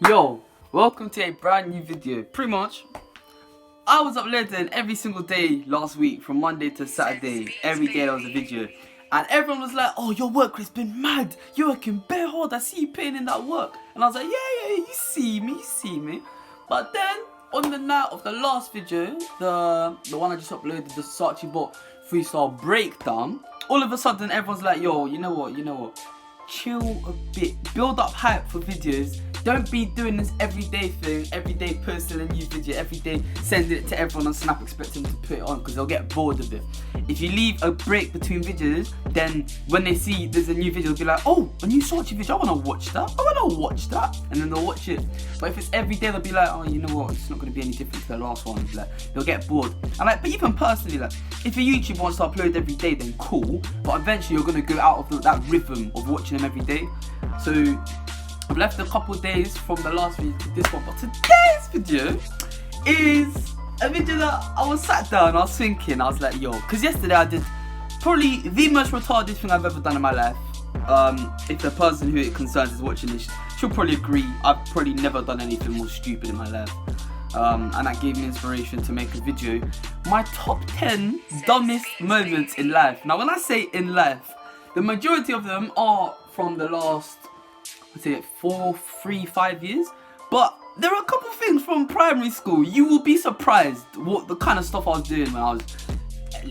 Yo, welcome to a brand new video. Pretty much, I was uploading every single day last week from Monday to Saturday. Every day there was a video. And everyone was like, oh, your work has been mad. You're working bare hard. I see you putting in that work. And I was like, yeah, you see me. But then, on the night of the last video, the one I just uploaded, the Saatchi Bot freestyle breakdown, all of a sudden everyone's like, yo, you know what? Chill a bit. Build up hype for videos. Don't be doing this everyday thing, everyday posting a new video, everyday sending it to everyone on Snap expecting them to put it on because they'll get bored of it. If you leave a break between videos, then when they see there's a new video, they'll be like, oh, a new Saatchi video, I want to watch that. And then they'll watch it. But if it's every day, they'll be like, oh, you know what, it's not going to be any different to the last one. Like, they'll get bored. And like, but even personally, like, if a YouTuber wants to upload every day, then cool. But eventually you're going to go out of that rhythm of watching them every day. So I've left a couple days from the last video to this one, but today's video is a video that I was sat down, I was thinking, I was like, yo, because yesterday I did probably the most retarded thing I've ever done in my life. If the person who it concerns is watching this, she'll probably agree, I've probably never done anything more stupid in my life. And that gave me inspiration to make a video. My top 10 dumbest moments in life. Now when I say in life, the majority of them are from the last, I'd say 5 years. But there are a couple things from primary school. You will be surprised what the kind of stuff I was doing when I was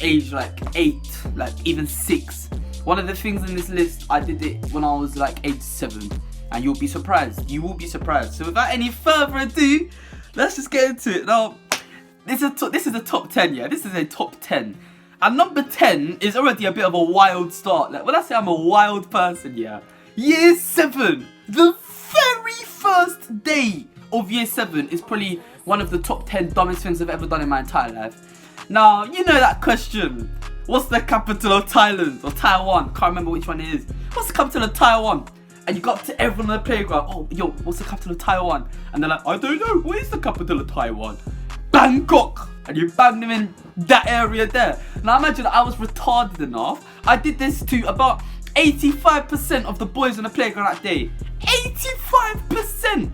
age like 8, like even 6. One of the things in this list, I did it when I was like age 7. And you'll be surprised. You will be surprised. So without any further ado, let's just get into it. Now, this is a top 10, yeah? This is a top 10. And number 10 is already a bit of a wild start. Like, when I say I'm a wild person, yeah? Year 7, the very first day of year 7 is probably one of the top 10 dumbest things I've ever done in my entire life. Now, you know that question. What's the capital of Thailand? Or Taiwan? Can't remember which one it is. What's the capital of Taiwan? And you go up to everyone on the playground. Oh, yo, what's the capital of Taiwan? And they're like, I don't know. What is the capital of Taiwan? Bangkok. And you bang them in that area there. Now imagine I was retarded enough. I did this to about 85% of the boys on the playground that day. 85%!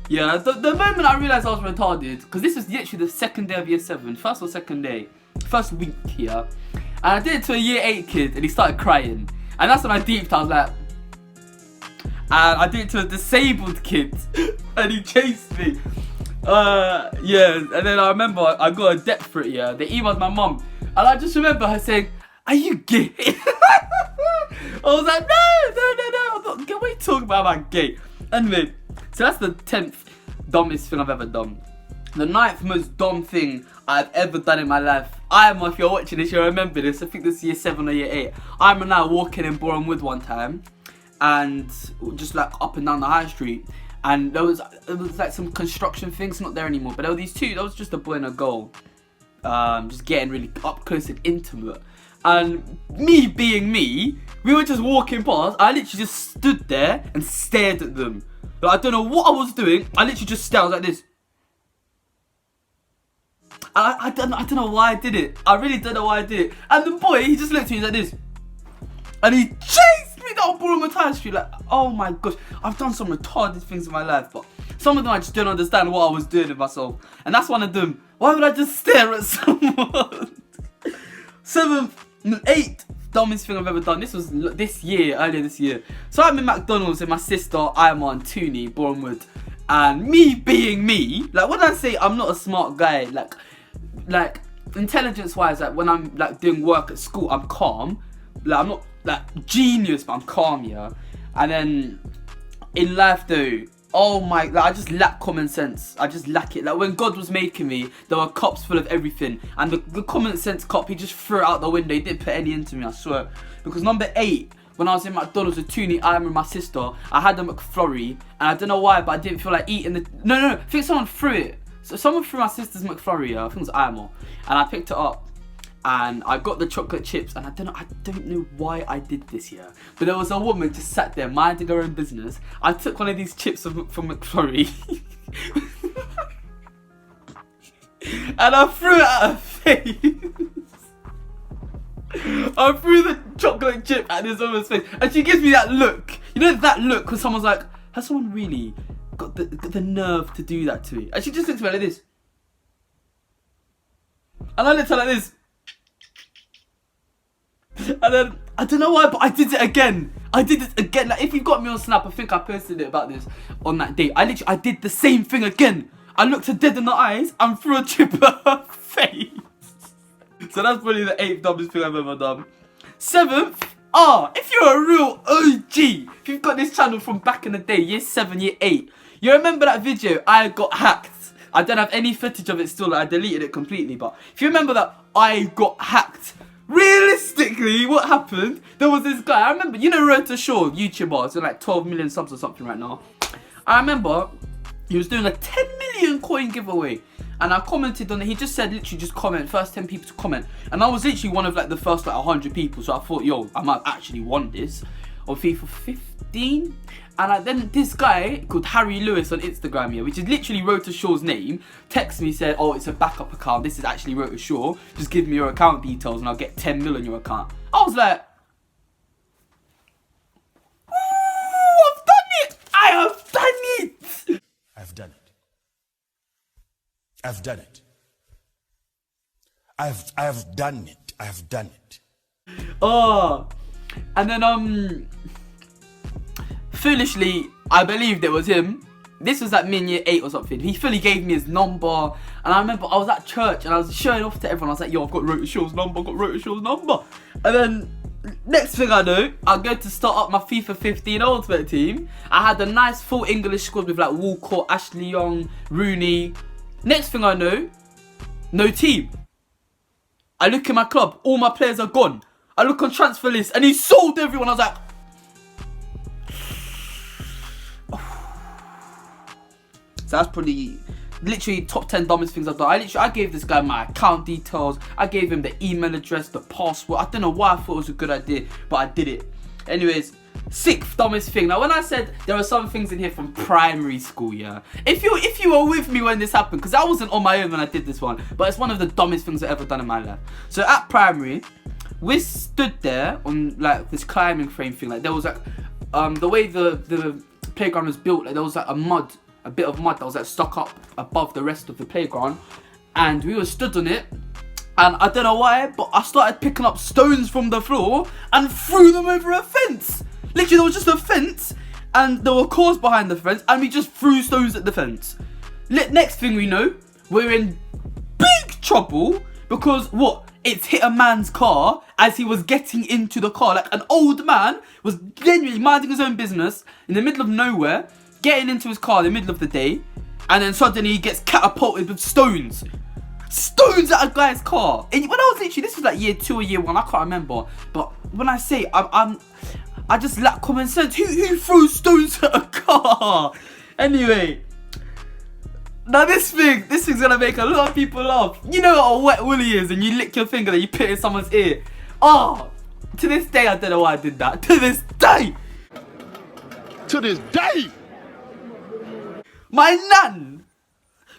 Yeah, the moment I realised I was retarded, because this was literally the second day of year 7, first or second day, first week here. And I did it to a year 8 kid and he started crying. And that's when I deeped, I was like, and I did it to a disabled kid and he chased me. Yeah, and then I remember I got a debt for it, yeah. They emailed my mum and I just remember her saying, are you gay? I was like, no, I'm not gay. What are you talking about? I'm gay. Anyway, so that's the 10th dumbest thing I've ever done. The 9th most dumb thing I've ever done in my life. If you're watching this, you'll remember this. I think this is year 7 or year 8. I remember now walking in Boreham Wood one time and just like up and down the high street. And there was like some construction things, not there anymore. But there were these two, that was just a boy and a girl. Just getting really up close and intimate. And me being me, we were just walking past. I literally just stood there and stared at them. Like, I don't know what I was doing. I literally just stared. I was like this. And I don't know why I did it. I really don't know why I did it. And the boy, he just looked at me like this. And he chased me down Boreham High Street. Like, oh my gosh. I've done some retarded things in my life. But some of them I just don't understand what I was doing with myself. And that's one of them. Why would I just stare at someone? 7th, 8th dumbest thing I've ever done. This was earlier this year. So I'm in McDonald's with my sister, Ima and Tooney, Boreham Wood. And me being me, like when I say I'm not a smart guy, like intelligence wise, like when I'm like doing work at school, I'm calm. Like I'm not like genius, but I'm calm, yeah. And then in life though, oh my, like I just lack common sense. I just lack it. Like when God was making me, there were cups full of everything. And the common sense cup, he just threw it out the window. He didn't put any into me, I swear. Because number 8, when I was in McDonald's with Tooney, I and my sister, I had a McFlurry. And I don't know why, but I didn't feel like eating the... No, I think someone threw it. So someone threw my sister's McFlurry, I think it was Ima. And I picked it up. And I got the chocolate chips, and I don't know why I did this here. But there was a woman just sat there minding her own business. I took one of these chips from McFlurry and I threw it at her face. I threw the chocolate chip at this woman's face, and she gives me that look. You know that look when someone's like, has someone really got the nerve to do that to me? And she just looks at me like this. And I looked at her like this. And then, I don't know why, but I did it again. Like, if you've got me on Snap, I think I posted it about this on that day. I did the same thing again. I looked her dead in the eyes and threw a chip at her face. So that's probably the 8th dumbest thing I've ever done. 7th, if you're a real OG, if you've got this channel from back in the day, year 7, year 8, you remember that video, I got hacked. I don't have any footage of it still, I deleted it completely, but if you remember that, I got hacked. Realistically, what happened, there was this guy, I remember, you know Road to Shore, YouTuber, it's like 12 million subs or something right now. I remember, he was doing a 10 million coin giveaway. And I commented on it, he just said literally just comment, first 10 people to comment. And I was literally one of like the first like 100 people, so I thought, yo, I might actually won this. On FIFA 15. And then this guy called Harry Lewis on Instagram here, which is literally Road to Shore's name, texted me, said, oh, it's a backup account, this is actually Road to Shore, just give me your account details and I'll get 10 mil on your account. I was like, ooh, I've done it! I have done it! I've done it. I've done it. I've done it. I've done it. Oh, and then foolishly, I believed it was him. This was like year 8 or something. He fully gave me his number, and I remember I was at church and I was showing off to everyone. I was like, yo, I've got Road to Shore's number, And then next thing I know, I go to start up my FIFA 15 Ultimate team. I had a nice full English squad with like Walcott, Ashley Young, Rooney. Next thing I know, no team. I look in my club, all my players are gone. I look on transfer list and he sold everyone. I was like, so that's probably literally top 10 dumbest things I've done. I gave this guy my account details. I gave him the email address, the password. I don't know why I thought it was a good idea, but I did it. Anyways, 6th dumbest thing. Now, when I said there are some things in here from primary school, yeah. If you were with me when this happened, because I wasn't on my own when I did this one, but it's one of the dumbest things I've ever done in my life. So at primary, we stood there on like this climbing frame thing. Like there was like, the way the playground was built, like there was like a bit of mud that was like stuck up above the rest of the playground, and we were stood on it. And I don't know why, but I started picking up stones from the floor and threw them over a fence. Literally, there was just a fence and there were cars behind the fence and we just threw stones at the fence. Next thing we know, we're in big trouble because what? It's hit a man's car as he was getting into the car. Like an old man was genuinely minding his own business in the middle of nowhere, getting into his car in the middle of the day, and then suddenly he gets catapulted with stones. Stones at a guy's car. And when I was literally, this was like year 2 or year 1, I can't remember. But when I say I just lack common sense. Who throws stones at a car? Anyway, now this thing's gonna make a lot of people laugh. You know what a wet willy is, and you lick your finger and you put it in someone's ear. To this day I don't know why I did that. To this day. My nan.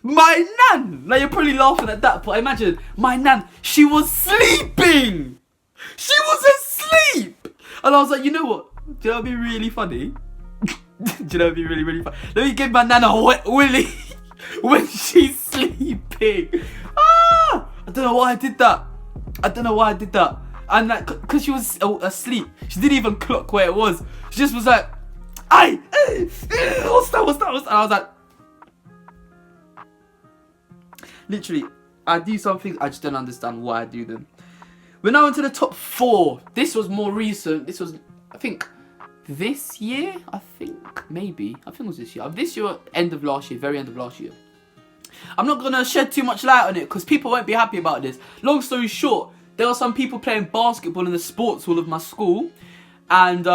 Now you're probably laughing at that, but imagine, my nan, she was sleeping! She was asleep! And I was like, you know what? Do you know what would be really funny? Do you know what would be really, really funny? Let me give my nan a wet willy when she's sleeping. I don't know why I did that. And like, because she was asleep, she didn't even clock where it was. She just was like, aye, what's that? And I was like, literally, I do some things, I just don't understand why I do them. We're now into the top 4. This was more recent. This was, I think, this year? I think it was this year. This year, end of last year, very end of last year. I'm not going to shed too much light on it because people won't be happy about this. Long story short, there were some people playing basketball in the sports hall of my school. And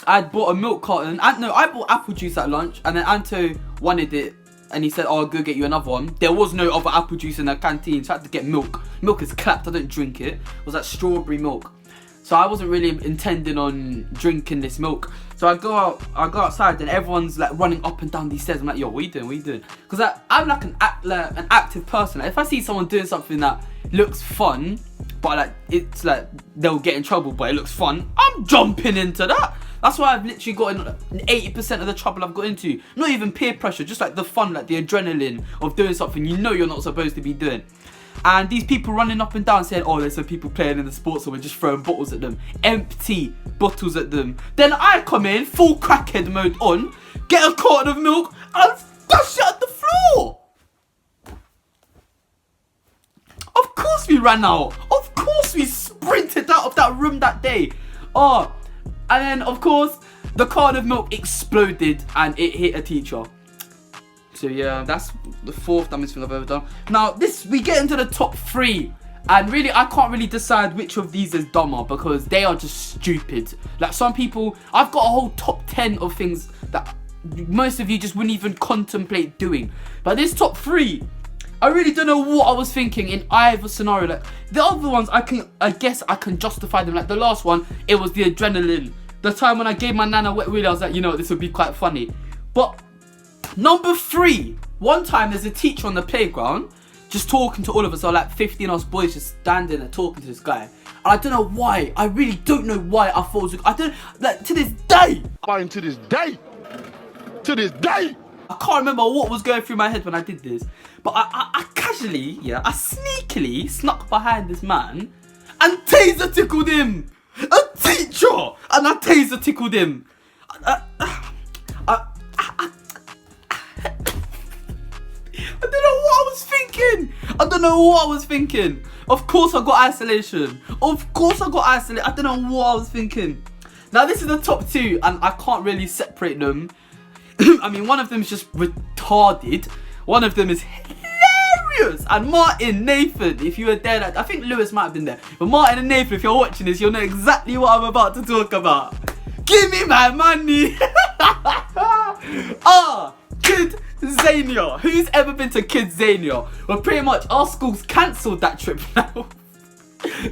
I bought a milk carton. I bought apple juice at lunch. And then Anto wanted it. And he said, oh, I'll go get you another one. There was no other apple juice in the canteen, so I had to get milk. Milk is clapped, I don't drink it. It was like strawberry milk. So I wasn't really intending on drinking this milk. So I go outside and everyone's like running up and down these stairs. I'm like, yo, what are you doing? Because I'm like an active person. Like, if I see someone doing something that looks fun, but like it's like they'll get in trouble, but it looks fun, I'm jumping into that. That's why I've literally gotten 80% of the trouble I've got into. Not even peer pressure, just like the fun, like the adrenaline of doing something you know you're not supposed to be doing. And these people running up and down saying, oh, there's some people playing in the sports hall, we're just throwing bottles at them, empty bottles at them. Then I come in, full crackhead mode on, get a carton of milk and dash it at the floor. Of course we ran out. Of course we sprinted out of that room that day. Oh, and then of course the carton of milk exploded and it hit a teacher. So yeah, that's the 4th dumbest thing I've ever done. Now we get into the top 3, and really I can't really decide which of these is dumber because they are just stupid. Like some people, I've got a whole top 10 of things that most of you just wouldn't even contemplate doing. But this top 3, I really don't know what I was thinking in either scenario. Like the other ones, I guess I can justify them. Like the last one, it was the adrenaline. The time when I gave my nana wet willy, I was like, you know, this would be quite funny. But number 3, one time there's a teacher on the playground just talking to all of us, so like 15 of us boys just standing and talking to this guy. And I don't know why, I really don't know why I thought it was, I don't, like to this day. To this day. To this day. I can't remember what was going through my head when I did this. But I casually, I sneakily snuck behind this man and taser tickled him. A teacher! And I taser tickled him. I don't know what I was thinking. Of course I got isolation. I don't know what I was thinking. Now this is the top 2 and I can't really separate them. I mean, one of them is just retarded. One of them is hilarious. And Martin, Nathan, if you were there, I think Lewis might have been there. But Martin and Nathan, if you're watching this, you'll know exactly what I'm about to talk about. Give me my money. Kid Zania. Who's ever been to Kid Zania? Well, pretty much our school's cancelled that trip now.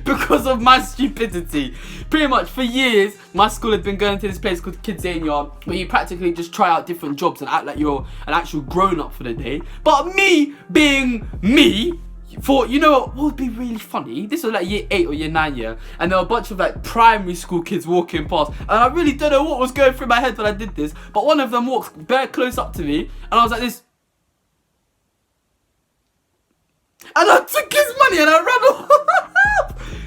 Because of my stupidity. Pretty much for years, my school had been going to this place called Kidzania, where you practically just try out different jobs and act like you're an actual grown-up for the day. But me, being me, thought, you know what would be really funny? This was like year 8 or year 9, and there were a bunch of like primary school kids walking past, and I really don't know what was going through my head when I did this, but one of them walks very close up to me, and I was like this. And I took his money and I ran off.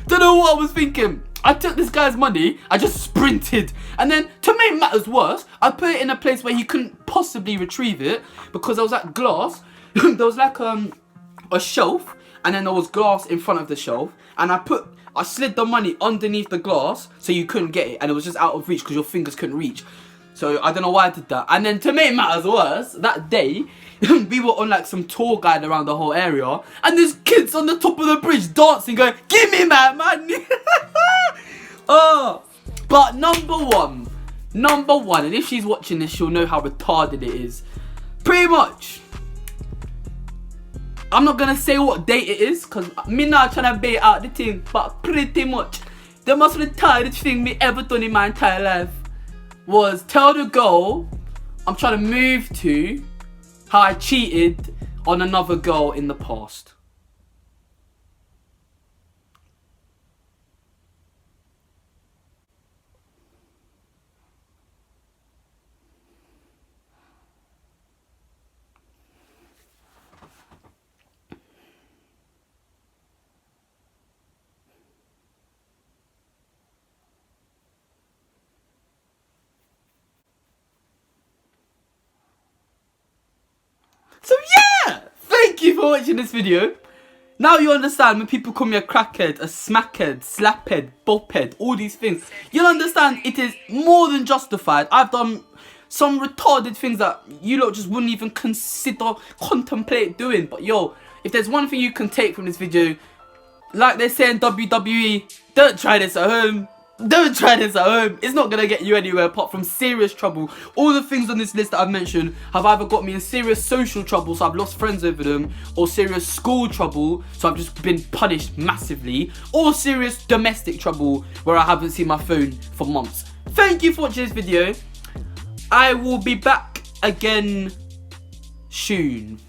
Don't know what I was thinking. I took this guy's money, I just sprinted. And then, to make matters worse, I put it in a place where he couldn't possibly retrieve it, because there was like glass. There was like a shelf, and then there was glass in front of the shelf. And I slid the money underneath the glass so you couldn't get it, and it was just out of reach because your fingers couldn't reach. So I don't know why I did that. And then to make matters worse, that day, we were on like some tour guide around the whole area, and there's kids on the top of the bridge dancing going, give me my money. But number one, and if she's watching this, she'll know how retarded it is. Pretty much, I'm not gonna say what date it is, because me not trying to bait out the thing, but pretty much, the most retarded thing me ever done in my entire life was tell the girl I'm trying to move to how I cheated on another girl in the past. So yeah, thank you for watching this video. Now you understand when people call me a crackhead, a smackhead, slaphead, bophead, all these things. You'll understand it is more than justified. I've done some retarded things that you lot just wouldn't even contemplate doing. But yo, if there's one thing you can take from this video, like they say in WWE, don't try this at home. Don't try this at home. It's not gonna get you anywhere apart from serious trouble. All the things on this list that I've mentioned have either got me in serious social trouble, so I've lost friends over them, or serious school trouble, so I've just been punished massively, or serious domestic trouble where I haven't seen my phone for months. Thank you for watching this video. I will be back again soon.